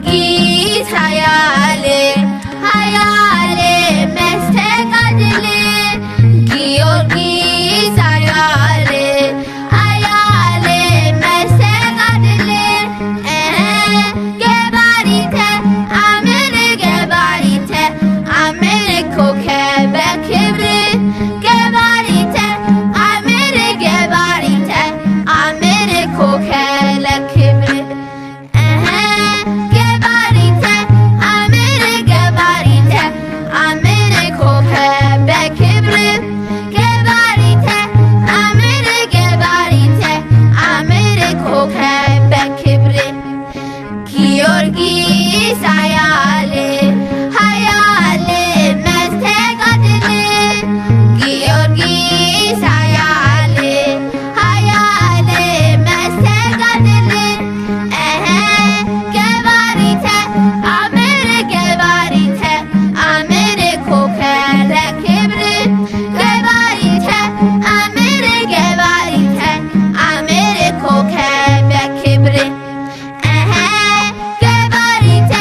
ጊዮርጊስ ኃያል ኃያል መስተጋድል ጊዮርጊስ ኃያል ኃያል መስተጋድል ገባሪተ አምን ገባሪተ አምን ኮከበ ክብር ገባሪተ አምን ገባሪተ አምን ኮከበ ክብር ገባሪተ አምን ገባሪተ አምን ኮከበ ክብር ገባሪተ አምን ገባሪተ አምን ኮከበ ክብር ጊዮርጊስ ኃያል ኃያል መስተጋድል ጊዮርጊስ ኃያል ኃያል መስተጋድል ገባሪተ አምን ገባሪተ አምን ኮከበ ክብር ገባሪተ አምን ገባሪተ አምን ኮከበ ክብር ገባሪተ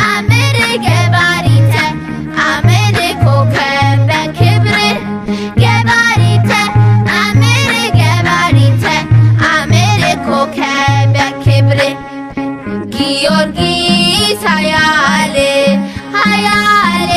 አምን ገባሪተ አምን ኮከበ ክብር ገባሪተ አምን ገባሪተ አምን ኮከበ ክብር ጊዮርጊስ ኃያል ኃያል